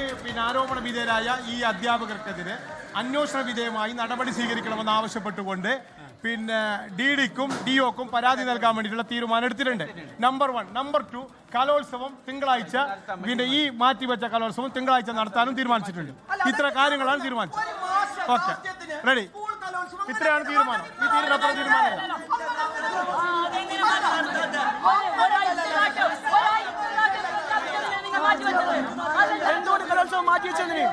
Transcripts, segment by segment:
ഇതിന് ആരോപണ വിധേയരായ ഈ അധ്യാപകർക്കെതിരെ അന്വേഷണ വിധേയമായി നടപടി സ്വീകരിക്കണമെന്ന് ആവശ്യപ്പെട്ടുകൊണ്ട് DD-ക്കും DO-ക്കും പരാതി നൽകാൻ വേണ്ടിയിട്ടുള്ള തീരുമാനം എടുത്തിട്ടുണ്ട്. നമ്പർ 1. നമ്പർ 2, കലോത്സവം തിങ്കളാഴ്ച ഈ മാറ്റിവെച്ച കലോത്സവം തിങ്കളാഴ്ച നടത്താനും തീരുമാനിച്ചിട്ടുണ്ട്. ഇത്ര കാര്യങ്ങളാണ് തീരുമാനിച്ചത്. Okay, ready. ഇത്രയാണ് തീരുമാനം. ഈ തീരുമാനമല്ല. എന്തുകൊണ്ട് കലോത്സവം മാറ്റി വെച്ചതിന്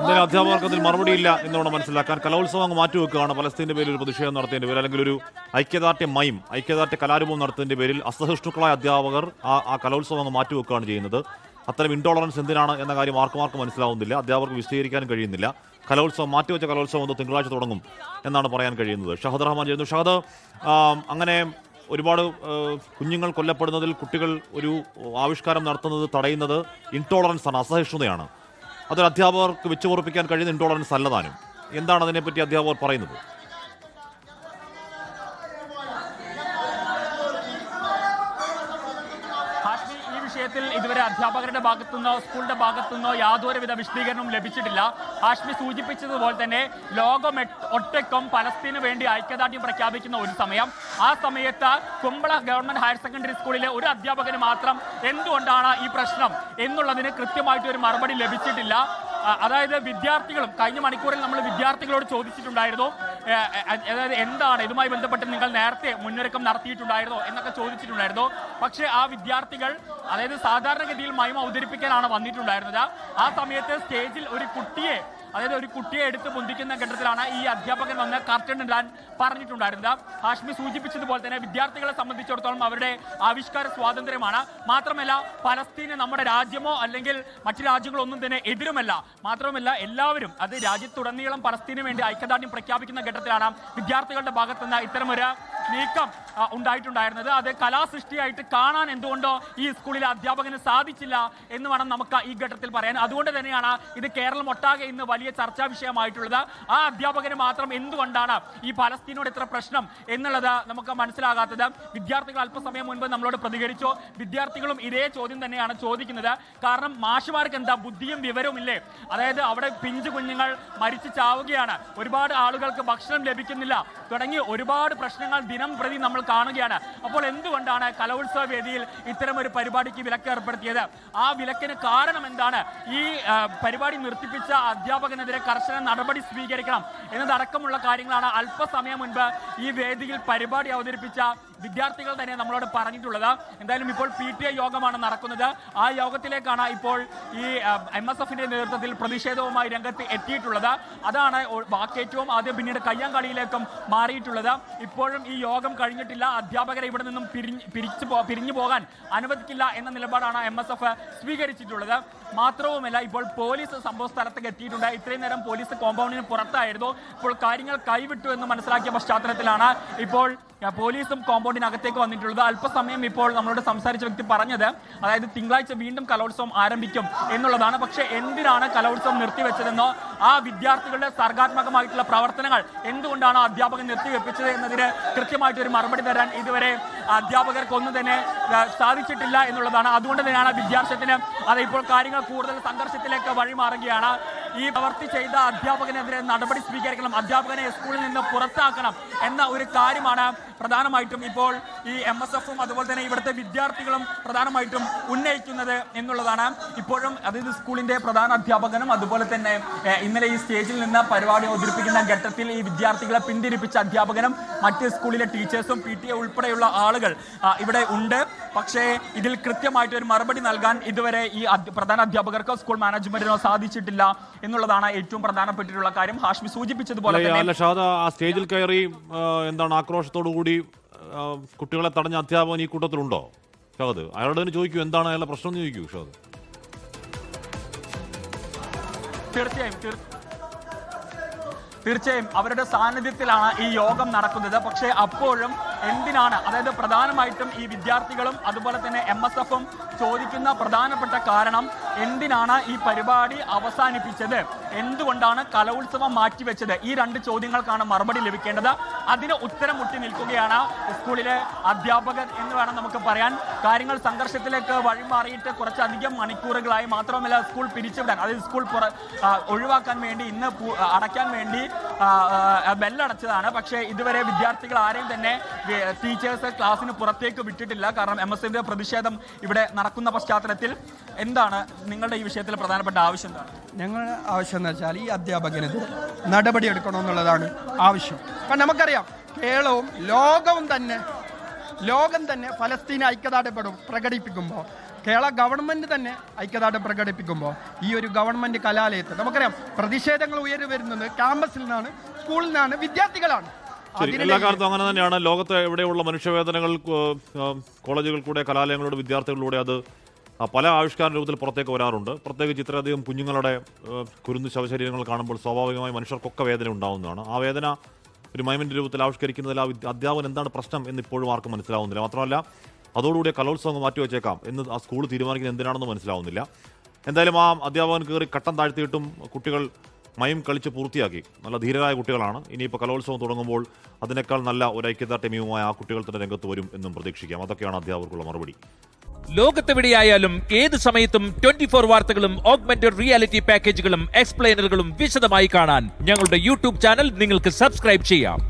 എന്തായാലും അധ്യാപകർക്ക് അതിൽ മറുപടിയില്ല എന്നോണം മനസ്സിലാക്കാൻ കലോത്സവം അങ്ങ് മാറ്റിവെക്കുകയാണ്. പലസ്തീന്റെ പേരിൽ ഒരു പ്രതിഷേധം നടത്തിയതിന്റെ പേരിൽ അല്ലെങ്കിൽ ഒരു ഐക്യദാർഢ്യ കലാരൂപം നടത്തുന്നതിന്റെ പേരിൽ അസഹിഷ്ണുക്കളായ അധ്യാപകർ ആ കലോത്സവം അങ്ങ് മാറ്റിവെക്കുകയാണ് ചെയ്യുന്നത്. അത്തരം ഇൻടോളറൻസ് എന്തിനാണ് എന്ന കാര്യം ആർക്കും മനസ്സിലാവുന്നില്ല. അധ്യാപകർക്ക് വിശദീകരിക്കാനും കഴിയുന്നില്ല. കലോത്സവം മാറ്റിവെച്ച കലോത്സവം തിങ്കളാഴ്ച തുടങ്ങും എന്നാണ് പറയാൻ കഴിയുന്നത്. ഷഹദ് റഹ്മാൻ ചെയ്യുന്നു. ഷഹദ്, അങ്ങനെ ഒരുപാട് കുഞ്ഞുങ്ങൾ കൊല്ലപ്പെടുന്നതിൽ കുട്ടികൾ ഒരു ആവിഷ്കാരം നടത്തുന്നത് തടയുന്നത് ഇൻടോളറൻസ് ആണ്, അസഹിഷ്ണുതയാണ്. അതൊരു അധ്യാപകർക്ക് വെച്ചു പൊറുപ്പിക്കാൻ കഴിയുന്ന ഇൻടോളറൻസ് അല്ലതാനും. എന്താണ് അതിനെപ്പറ്റി അധ്യാപകർ പറയുന്നത്? ഇതുവരെ അധ്യാപകരുടെ ഭാഗത്തുനിന്നോ സ്കൂളിന്റെ ഭാഗത്തുനിന്നോ യാതൊരുവിധ വിശദീകരണവും ലഭിച്ചിട്ടില്ല. ഹാഷ്മി സൂചിപ്പിച്ചതുപോലെ തന്നെ ലോകം ഒറ്റയ്ക്കും പലസ്തീന് വേണ്ടി ഐക്യദാർഢ്യം പ്രഖ്യാപിക്കുന്ന ഒരു സമയം, ആ സമയത്ത് കുമ്പള ഗവൺമെന്റ് ഹയർ സെക്കൻഡറി സ്കൂളിലെ ഒരു അധ്യാപകന് മാത്രം എന്തുകൊണ്ടാണ് ഈ പ്രശ്നം എന്നുള്ളതിന് കൃത്യമായിട്ട് ഒരു മറുപടി ലഭിച്ചിട്ടില്ല. അതായത് വിദ്യാർത്ഥികളും കഴിഞ്ഞ മണിക്കൂറിൽ നമ്മൾ വിദ്യാർത്ഥികളോട് ചോദിച്ചിട്ടുണ്ടായിരുന്നു, അതായത് എന്താണ് ഇതുമായി ബന്ധപ്പെട്ട് നിങ്ങൾ നേരത്തെ മുന്നൊരുക്കം നടത്തിയിട്ടുണ്ടായിരുന്നോ എന്നൊക്കെ ചോദിച്ചിട്ടുണ്ടായിരുന്നു. പക്ഷേ ആ വിദ്യാർത്ഥികൾ അതായത് സാധാരണഗതിയിൽ മൈം അവതരിപ്പിക്കാനാണ് വന്നിട്ടുണ്ടായിരുന്നത്. ആ സമയത്ത് സ്റ്റേജിൽ ഒരു കുട്ടിയെ എടുത്ത് പൊന്തിക്കുന്ന ഘട്ടത്തിലാണ് ഈ അധ്യാപകൻ വന്ന് കർട്ടൻ ഇടാൻ പറഞ്ഞിട്ടുണ്ടായിരുന്നത്. ഹാഷ്മി സൂചിപ്പിച്ചതുപോലെ തന്നെ വിദ്യാർത്ഥികളെ സംബന്ധിച്ചിടത്തോളം അവരുടെ ആവിഷ്കാര സ്വാതന്ത്ര്യമാണ്. മാത്രമല്ല പലസ്തീന് നമ്മുടെ രാജ്യമോ അല്ലെങ്കിൽ മറ്റു രാജ്യങ്ങളൊന്നും തന്നെ എതിരുമല്ല. മാത്രമല്ല എല്ലാവരും അത് രാജ്യത്തുടനീളം പലസ്തീന് വേണ്ടി ഐക്യദാർഢ്യം പ്രഖ്യാപിക്കുന്ന ഘട്ടത്തിലാണ് വിദ്യാർത്ഥികളുടെ ഭാഗത്തുനിന്ന് ഇത്തരമൊരു നീക്കം ഉണ്ടായിട്ടുണ്ടായിരുന്നത്. അത് കലാസൃഷ്ടിയായിട്ട് കാണാൻ എന്തുകൊണ്ടോ ഈ സ്കൂളിലെ അധ്യാപകന് സാധിച്ചില്ല എന്ന് വേണം നമുക്ക് ഈ ഘട്ടത്തിൽ പറയാൻ. അതുകൊണ്ട് തന്നെയാണ് ഇത് കേരളം ഒട്ടാകെ ഇന്ന് വലിയ ചർച്ചാ വിഷയമായിട്ടുള്ളത്. ആ അധ്യാപകന് മാത്രം എന്തുകൊണ്ടാണ് ഈ പലസ്തീനോട് ഇത്ര പ്രശ്നം എന്നുള്ളത് നമുക്ക് മനസ്സിലാകാത്തത്. വിദ്യാർത്ഥികൾ അല്പസമയം മുൻപ് നമ്മളോട് പ്രതികരിച്ചു. വിദ്യാർത്ഥികളും ഇതേ ചോദ്യം തന്നെയാണ് ചോദിക്കുന്നത്. കാരണം മാഷുമാർക്ക് എന്താ ബുദ്ധിയും വിവരവും ഇല്ലേ? അതായത് അവിടെ പിഞ്ചു കുഞ്ഞുങ്ങൾ മരിച്ചു ചാവുകയാണ്, ഒരുപാട് ആളുകൾക്ക് ഭക്ഷണം ലഭിക്കുന്നില്ല തുടങ്ങി ഒരുപാട് പ്രശ്നങ്ങൾ ദിനം പ്രതി നമ്മൾ കാണുകയാണ്. അപ്പോൾ എന്തുകൊണ്ടാണ് കലോത്സവ വേദിയിൽ ഇത്തരമൊരു പരിപാടിക്ക് വിലക്ക് ഏർപ്പെടുത്തിയത്? ആ വിലക്കിന് കാരണം എന്താണ്? ഈ പരിപാടി നിർത്തിപ്പിച്ച അധ്യാപകനെതിരെ കർശന നടപടി സ്വീകരിക്കണം എന്നതടക്കമുള്ള കാര്യങ്ങളാണ് അല്പസമയം മുൻപ് ഈ വേദിയിൽ പരിപാടി അവതരിപ്പിച്ച വിദ്യാർത്ഥികൾ തന്നെ നമ്മളോട് പറഞ്ഞിട്ടുള്ളത്. എന്തായാലും ഇപ്പോൾ PTA യോഗമാണ് നടക്കുന്നത്. ആ യോഗത്തിലേക്കാണ് ഇപ്പോൾ ഈ MSF-ന്റെ നേതൃത്വത്തിൽ പ്രതിഷേധവുമായി രംഗത്ത് എത്തിയിട്ടുള്ളത്. അതാണ് വാക്കേറ്റവും ആദ്യം പിന്നീട് കയ്യാങ്കളിയിലേക്കും മാറിയിട്ടുള്ളത്. ഇപ്പോഴും ഈ യോഗം കഴിഞ്ഞിട്ടില്ല. അധ്യാപകരെ ഇവിടെ നിന്നും പിരിഞ്ഞു പോകാൻ അനുവദിക്കില്ല എന്ന നിലപാടാണ് MSF സ്വീകരിച്ചിട്ടുള്ളത്. മാത്രവുമല്ല ഇപ്പോൾ പോലീസ് സംഭവ സ്ഥലത്തേക്ക് എത്തിയിട്ടുണ്ട്. ഇത്രയും നേരം പോലീസ് കോമ്പൗണ്ടിന് പുറത്തായിരുന്നു. ഇപ്പോൾ കാര്യങ്ങൾ കൈവിട്ടു എന്ന് മനസ്സിലാക്കിയ പശ്ചാത്തലത്തിലാണ് ഇപ്പോൾ പോലീസും കോമ്പൗണ്ടിനകത്തേക്ക് വന്നിട്ടുള്ളത്. അല്പസമയം ഇപ്പോൾ നമ്മളോട് സംസാരിച്ച വ്യക്തി പറഞ്ഞത് അതായത് തിങ്കളാഴ്ച വീണ്ടും കലോത്സവം ആരംഭിക്കും എന്നുള്ളതാണ്. പക്ഷേ എന്തിനാണ് കലോത്സവം നിർത്തിവെച്ചതെന്നോ ആ വിദ്യാർത്ഥികളുടെ സർഗാത്മകമായിട്ടുള്ള പ്രവർത്തനങ്ങൾ എന്തുകൊണ്ടാണ് അധ്യാപകൻ നിർത്തിവെപ്പിച്ചത് എന്നതിന് കൃത്യമായിട്ടൊരു മറുപടി തരാൻ ഇതുവരെ അധ്യാപകർക്കൊന്നും തന്നെ സാധിച്ചിട്ടില്ല എന്നുള്ളതാണ്. അതുകൊണ്ട് തന്നെയാണ് വിദ്യാർത്ഥ്യത്തിന് അത് ഇപ്പോൾ കാര്യങ്ങൾ കൂടുതൽ സംഘർഷത്തിലേക്ക് വഴിമാറുകയാണ്. ഈ പ്രവൃത്തി ചെയ്ത അധ്യാപകനെതിരെ നടപടി സ്വീകരിക്കണം, അധ്യാപകനെ സ്കൂളിൽ നിന്ന് പുറത്താക്കണം എന്ന ഒരു കാര്യമാണ് പ്രധാനമായിട്ടും ഇപ്പോൾ ഈ MSF-ഉം അതുപോലെ തന്നെ ഇവിടുത്തെ വിദ്യാർത്ഥികളും പ്രധാനമായിട്ടും ഉന്നയിക്കുന്നത് എന്നുള്ളതാണ്. ഇപ്പോഴും അതായത് സ്കൂളിന്റെ പ്രധാന അധ്യാപകനും അതുപോലെ തന്നെ ഇന്നലെ ഈ സ്റ്റേജിൽ നിന്ന് പരിപാടി അവതരിപ്പിക്കുന്ന ഘട്ടത്തിൽ ഈ വിദ്യാർത്ഥികളെ പിന്തിരിപ്പിച്ച അധ്യാപകനും മറ്റ് സ്കൂളിലെ ടീച്ചേഴ്സും PTA ഉൾപ്പെടെയുള്ള ആളുകൾ ഇവിടെ ഉണ്ട്. പക്ഷേ ഇതിൽ കൃത്യമായിട്ട് ഒരു മറുപടി നൽകാൻ ഇതുവരെ ഈ പ്രധാന അധ്യാപകർക്കോ സ്കൂൾ മാനേജ്മെന്റിനോ സാധിച്ചിട്ടില്ല എന്നുള്ളതാണ് ഏറ്റവും പ്രധാനപ്പെട്ടിട്ടുള്ള കാര്യം. ഹാഷ്മി സൂചിപ്പിച്ചതുപോലെ സ്റ്റേജിൽ കയറി എന്താണ് ആക്രോശത്തോടു കൂടി കുട്ടികളെ തടഞ്ഞ അധ്യാപകൻ ഈ കൂട്ടത്തിലുണ്ടോ? ഷാദ് അയാളോട് തന്നെ ചോദിക്കൂ, എന്താണ് അയാളുടെ പ്രശ്നം എന്ന് ചോദിക്കൂ. ഷാദ് തീർച്ചയായും അവരുടെ സാന്നിധ്യത്തിലാണ് ഈ യോഗം നടക്കുന്നത്. പക്ഷേ അപ്പോഴും എന്തിനാണ്, അതായത് പ്രധാനമായിട്ടും ഈ വിദ്യാർത്ഥികളും അതുപോലെ തന്നെ MSFും ചോദിക്കുന്ന പ്രധാനപ്പെട്ട കാരണം എന്തിനാണ് ഈ പരിപാടി അവസാനിപ്പിച്ചത്, എന്തുകൊണ്ടാണ് കലോത്സവം മാറ്റിവെച്ചത്, ഈ 2 ചോദ്യങ്ങൾക്കാണ് മറുപടി ലഭിക്കേണ്ടത്. അതിന് ഉത്തരം മുട്ടി നിൽക്കുകയാണ് സ്കൂളിലെ അധ്യാപകർ എന്ന് വേണം നമുക്ക് പറയാൻ. കാര്യങ്ങൾ സംഘർഷത്തിലേക്ക് വഴിമാറിയിട്ട് കുറച്ചധികം മണിക്കൂറുകളായി. മാത്രമല്ല സ്കൂൾ പിരിച്ചുവിടാൻ, അതായത് സ്കൂൾ ഒഴിവാക്കാൻ വേണ്ടി ഇന്ന് അടയ്ക്കാൻ വേണ്ടി ബെല്ലടച്ചതാണ്. പക്ഷേ ഇതുവരെ വിദ്യാർത്ഥികൾ ആരെയും തന്നെ ടീച്ചേഴ്സ് ക്ലാസ്സിന് പുറത്തേക്ക് വിട്ടിട്ടില്ല. കാരണം MSFന്റെ പ്രതിഷേധം ഇവിടെ നടക്കുന്ന പശ്ചാത്തലത്തിൽ എന്താണ് നിങ്ങളുടെ ഈ വിഷയത്തിൽ പ്രധാനപ്പെട്ട ആവശ്യം എന്താണ്? ഞങ്ങളുടെ ആവശ്യം എന്ന് വെച്ചാൽ ഈ അധ്യാപകനെതിരെ നടപടി എടുക്കണമെന്നുള്ളതാണ് ആവശ്യം. കാരണം നമുക്കറിയാം കേരളവും ലോകം തന്നെ ഫലസ്തീൻ ഐക്യദാർഢ്യം പ്രകടിപ്പിക്കുമ്പോൾ, കേരള ഗവൺമെന്റ് തന്നെ ഐക്യദാർഢ്യം പ്രകടിപ്പിക്കുമ്പോൾ ഈ ഒരു ഗവൺമെന്റ് കലാലയത്തിൽ നമുക്കറിയാം പ്രതിഷേധങ്ങൾ ഉയർന്നു വരുന്നത് ക്യാമ്പസിൽ നിന്നാണ്, സ്കൂളിൽ നിന്നാണ്, വിദ്യാർത്ഥികളാണ്. എല്ലാ കാലത്തും അങ്ങനെ തന്നെയാണ്. ലോകത്ത് എവിടെയുള്ള മനുഷ്യവേദനകൾ കോളേജുകൾ കൂടെ, കലാലയങ്ങളുടെ വിദ്യാർത്ഥികളിലൂടെ അത് പല ആവിഷ്കാര രൂപത്തിൽ പുറത്തേക്ക് വരാറുണ്ട്. പ്രത്യേകിച്ച് ഇത്രയധികം കുഞ്ഞുങ്ങളുടെ കുരുന്ന് ശവശരീരങ്ങൾ കാണുമ്പോൾ സ്വാഭാവികമായി മനുഷ്യർക്കൊക്കെ വേദന ഉണ്ടാവുന്നതാണ്. ആ വേദന ഒരു മൈമിൻ്റെ രൂപത്തിൽ ആവിഷ്കരിക്കുന്നതിൽ ആ അധ്യാപകൻ എന്താണ് പ്രശ്നം എന്ന് ഇപ്പോഴും ആർക്കും മനസ്സിലാവുന്നില്ല. മാത്രമല്ല അതോടുകൂടി കലോത്സവം മാറ്റിവെച്ചേക്കാം എന്ന് ആ സ്കൂൾ തീരുമാനിക്കുന്നത് എന്തിനാണെന്ന് മനസ്സിലാവുന്നില്ല. എന്തായാലും ആ അധ്യാപകൻ കയറി കട്ടം താഴ്ത്തിയിട്ടും കുട്ടികൾ മയം കളിച്ച് പൂർത്തിയാക്കി. നല്ല ധീരരായ കുട്ടികളാണ്. ഇനിയിപ്പോൾ കലോത്സവം തുടങ്ങുമ്പോൾ അതിനേക്കാൾ നല്ല ഒരു ഐക്യദാർഢ്യവുമായ ആ കുട്ടികൾ തന്നെ രംഗത്ത് വരും എന്നും പ്രതീക്ഷിക്കാം. അതൊക്കെയാണ് അധ്യാപകർക്കുള്ള മറുപടി. ലോകത്തെവിടെയായാലും ഏത് സമയത്തും 24 വാർത്തകളും ഓഗ്മെന്റഡ് റിയാലിറ്റി പാക്കേജുകളും എക്സ്പ്ലെയിനറുകളും വിശദമായി കാണാൻ ഞങ്ങളുടെ യൂട്യൂബ് ചാനൽ നിങ്ങൾക്ക് സബ്സ്ക്രൈബ് ചെയ്യാം.